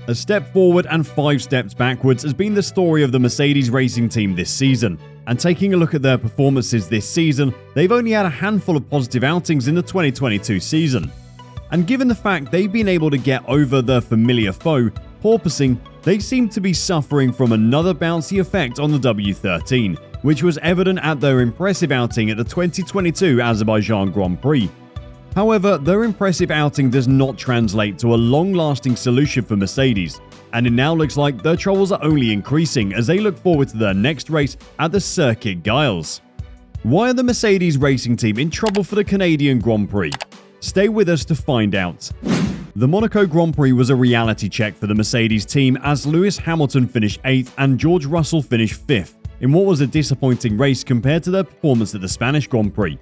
A step forward and 5 steps backwards has been the story of the Mercedes racing team this season, and taking a look at their performances this season, they've only had a handful of positive outings in the 2022 season. And given the fact they've been able to get over their familiar foe, porpoising, they seem to be suffering from another bouncy effect on the W13, which was evident at their impressive outing at the 2022 Azerbaijan Grand Prix. However, their impressive outing does not translate to a long-lasting solution for Mercedes, and it now looks like their troubles are only increasing as they look forward to their next race at the Circuit Gilles. Why are the Mercedes racing team in trouble for the Canadian Grand Prix? Stay with us to find out. The Monaco Grand Prix was a reality check for the Mercedes team as Lewis Hamilton finished 8th and George Russell finished 5th in what was a disappointing race compared to their performance at the Spanish Grand Prix.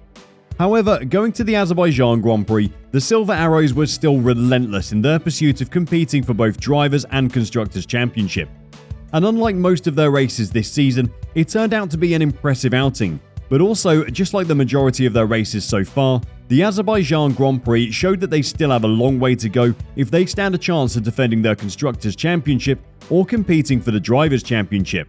However, going to the Azerbaijan Grand Prix, the Silver Arrows were still relentless in their pursuit of competing for both Drivers' and Constructors' Championship. And unlike most of their races this season, it turned out to be an impressive outing. But also, just like the majority of their races so far, the Azerbaijan Grand Prix showed that they still have a long way to go if they stand a chance of defending their Constructors' Championship or competing for the Drivers' Championship.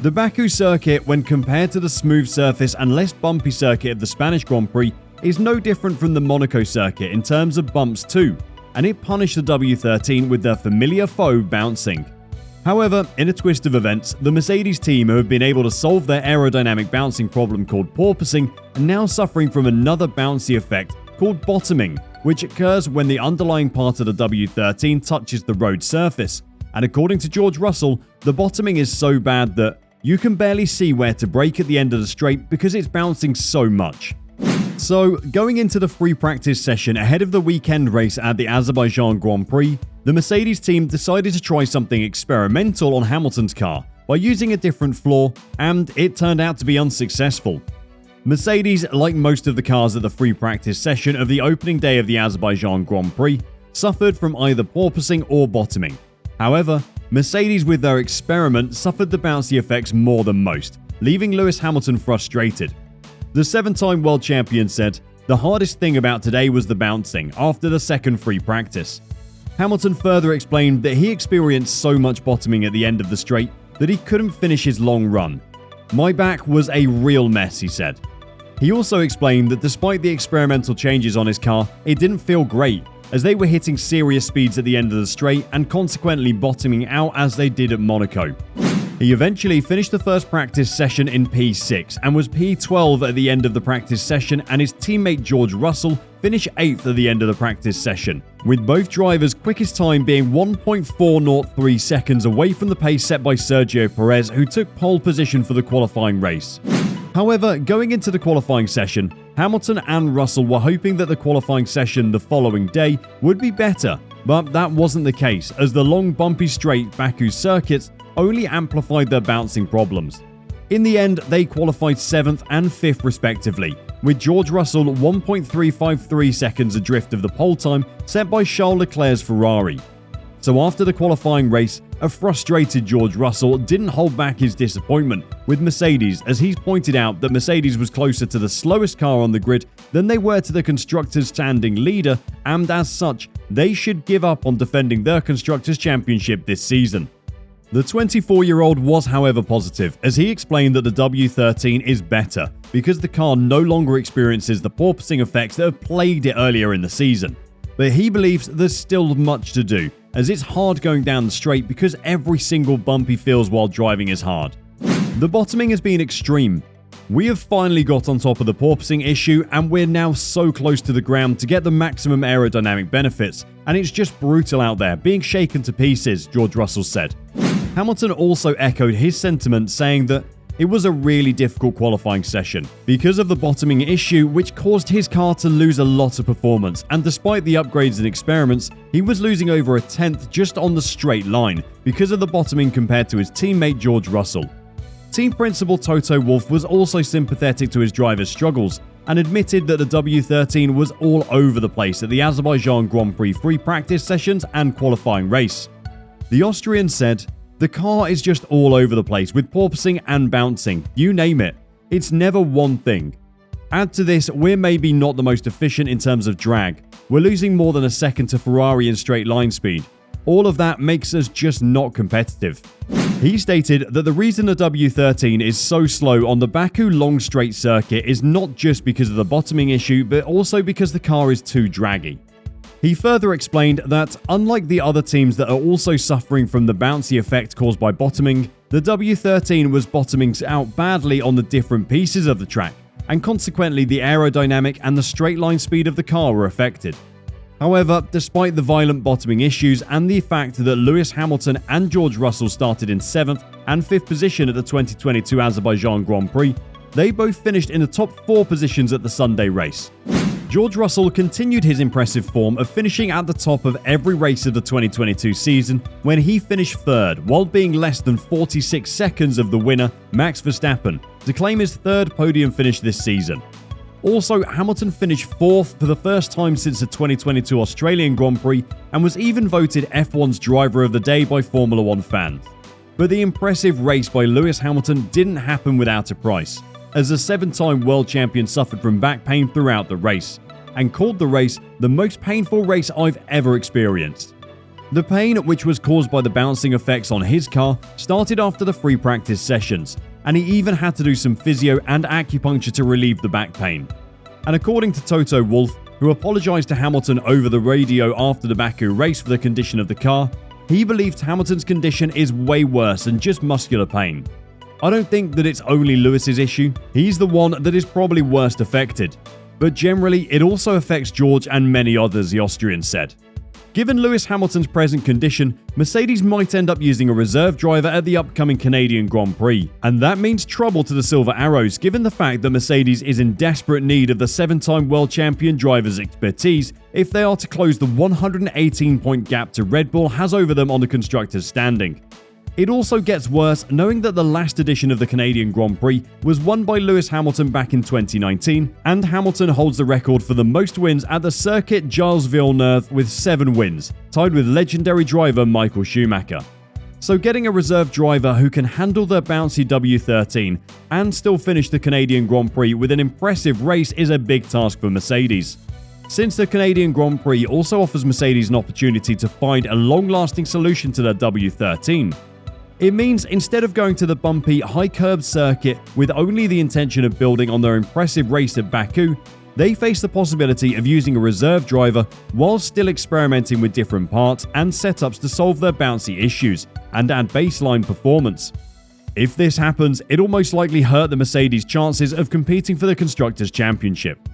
The Baku circuit, when compared to the smooth surface and less bumpy circuit of the Spanish Grand Prix, is no different from the Monaco circuit in terms of bumps too, and it punished the W13 with their familiar foe bouncing. However, in a twist of events, the Mercedes team have been able to solve their aerodynamic bouncing problem called porpoising and now suffering from another bouncy effect called bottoming, which occurs when the underlying part of the W13 touches the road surface. And according to George Russell, the bottoming is so bad that you can barely see where to brake at the end of the straight because it's bouncing so much. So, going into the free practice session ahead of the weekend race at the Azerbaijan Grand Prix, the Mercedes team decided to try something experimental on Hamilton's car by using a different floor, and it turned out to be unsuccessful. Mercedes, like most of the cars at the free practice session of the opening day of the Azerbaijan Grand Prix, suffered from either porpoising or bottoming. However, Mercedes with their experiment suffered the bouncy effects more than most, leaving Lewis Hamilton frustrated. The 7-time world champion said, "The hardest thing about today was the bouncing after the second free practice." Hamilton further explained that he experienced so much bottoming at the end of the straight that he couldn't finish his long run. "My back was a real mess," he said. He also explained that despite the experimental changes on his car, it didn't feel great, as they were hitting serious speeds at the end of the straight and consequently bottoming out as they did at Monaco. He eventually finished the first practice session in P6 and was P12 at the end of the practice session, and his teammate George Russell finished 8th at the end of the practice session, with both drivers' quickest time being 1.403 seconds away from the pace set by Sergio Perez, who took pole position for the qualifying race. However, going into the qualifying session, Hamilton and Russell were hoping that the qualifying session the following day would be better, but that wasn't the case, as the long bumpy straight Baku circuits only amplified their bouncing problems. In the end, they qualified 7th and 5th respectively, with George Russell 1.353 seconds adrift of the pole time set by Charles Leclerc's Ferrari. So after the qualifying race, a frustrated George Russell didn't hold back his disappointment with Mercedes, as he's pointed out that Mercedes was closer to the slowest car on the grid than they were to the Constructors' standing leader, and as such, they should give up on defending their Constructors' Championship this season. The 24-year-old was, however, positive, as he explained that the W13 is better because the car no longer experiences the porpoising effects that have plagued it earlier in the season. But he believes there's still much to do, as it's hard going down the straight because every single bump he feels while driving is hard. The bottoming has been extreme. "We have finally got on top of the porpoising issue, and we're now so close to the ground to get the maximum aerodynamic benefits, and it's just brutal out there, being shaken to pieces," George Russell said. Hamilton also echoed his sentiment, saying that it was a really difficult qualifying session because of the bottoming issue, which caused his car to lose a lot of performance, and despite the upgrades and experiments, he was losing over a tenth just on the straight line because of the bottoming compared to his teammate George Russell. Team principal Toto Wolff was also sympathetic to his driver's struggles and admitted that the W13 was all over the place at the Azerbaijan Grand Prix free practice sessions and qualifying race. The Austrian said, "The car is just all over the place with porpoising and bouncing, you name it. It's never one thing. Add to this, we're maybe not the most efficient in terms of drag. We're losing more than a second to Ferrari in straight line speed. All of that makes us just not competitive. He stated that the reason the W13 is so slow on the Baku long straight circuit is not just because of the bottoming issue, but also because the car is too draggy. He further explained that, unlike the other teams that are also suffering from the bouncy effect caused by bottoming, the W13 was bottoming out badly on the different pieces of the track, and consequently the aerodynamic and the straight line speed of the car were affected. However, despite the violent bottoming issues and the fact that Lewis Hamilton and George Russell started in 7th and 5th position at the 2022 Azerbaijan Grand Prix, they both finished in the top 4 positions at the Sunday race. George Russell continued his impressive form of finishing at the top of every race of the 2022 season when he finished 3rd, while being less than 46 seconds of the winner, Max Verstappen, to claim his 3rd podium finish this season. Also, Hamilton finished 4th for the first time since the 2022 Australian Grand Prix and was even voted F1's Driver of the Day by Formula 1 fans. But the impressive race by Lewis Hamilton didn't happen without a price, as the 7-time world champion suffered from back pain throughout the race, and called the race the most painful race I've ever experienced. The pain, which was caused by the bouncing effects on his car, started after the free practice sessions, and he even had to do some physio and acupuncture to relieve the back pain. And according to Toto Wolff, who apologised to Hamilton over the radio after the Baku race for the condition of the car, he believed Hamilton's condition is way worse than just muscular pain. I don't think that it's only Lewis's issue, he's the one that is probably worst affected. But generally, it also affects George and many others, the Austrian said. Given Lewis Hamilton's present condition, Mercedes might end up using a reserve driver at the upcoming Canadian Grand Prix, and that means trouble to the Silver Arrows given the fact that Mercedes is in desperate need of the 7-time world champion driver's expertise if they are to close the 118-point gap to Red Bull has over them on the constructors' standing. It also gets worse knowing that the last edition of the Canadian Grand Prix was won by Lewis Hamilton back in 2019, and Hamilton holds the record for the most wins at the Circuit Gilles Villeneuve with 7 wins, tied with legendary driver Michael Schumacher. So getting a reserve driver who can handle the bouncy W13 and still finish the Canadian Grand Prix with an impressive race is a big task for Mercedes. Since the Canadian Grand Prix also offers Mercedes an opportunity to find a long-lasting solution to their W13, it means instead of going to the bumpy, high-curbed circuit with only the intention of building on their impressive race at Baku, they face the possibility of using a reserve driver while still experimenting with different parts and setups to solve their bouncy issues and add baseline performance. If this happens, it'll most likely hurt the Mercedes' chances of competing for the Constructors' Championship.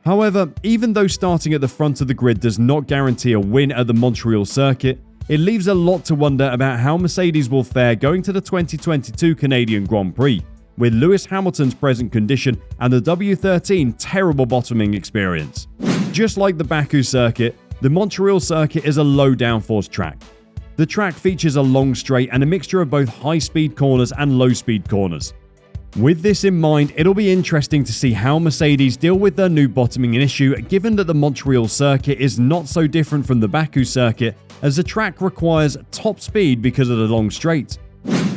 However, even though starting at the front of the grid does not guarantee a win at the Montreal circuit, it leaves a lot to wonder about how Mercedes will fare going to the 2022 Canadian Grand Prix, with Lewis Hamilton's present condition and the W13 terrible bottoming experience. Just like the Baku circuit, the Montreal circuit is a low downforce track. The track features a long straight and a mixture of both high-speed corners and low-speed corners. With this in mind, it'll be interesting to see how Mercedes deal with their new bottoming issue, given that the Montreal circuit is not so different from the Baku circuit, as the track requires top speed because of the long straight.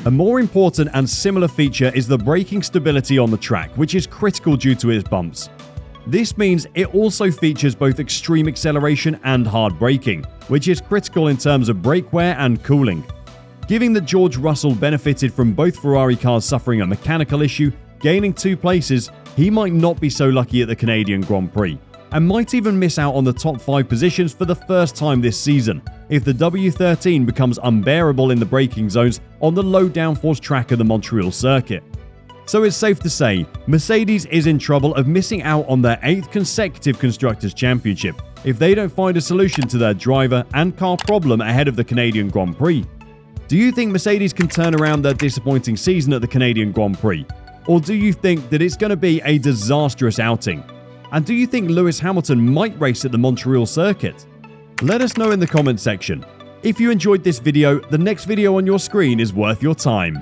A more important and similar feature is the braking stability on the track, which is critical due to its bumps. This means it also features both extreme acceleration and hard braking, which is critical in terms of brake wear and cooling. Given that George Russell benefited from both Ferrari cars suffering a mechanical issue, gaining 2 places, he might not be so lucky at the Canadian Grand Prix, and might even miss out on the top 5 positions for the first time this season, if the W13 becomes unbearable in the braking zones on the low downforce track of the Montreal circuit. So it's safe to say, Mercedes is in trouble of missing out on their 8th consecutive Constructors' Championship if they don't find a solution to their driver and car problem ahead of the Canadian Grand Prix. Do you think Mercedes can turn around their disappointing season at the Canadian Grand Prix? Or do you think that it's going to be a disastrous outing? And do you think Lewis Hamilton might race at the Montreal circuit? Let us know in the comment section. If you enjoyed this video, the next video on your screen is worth your time.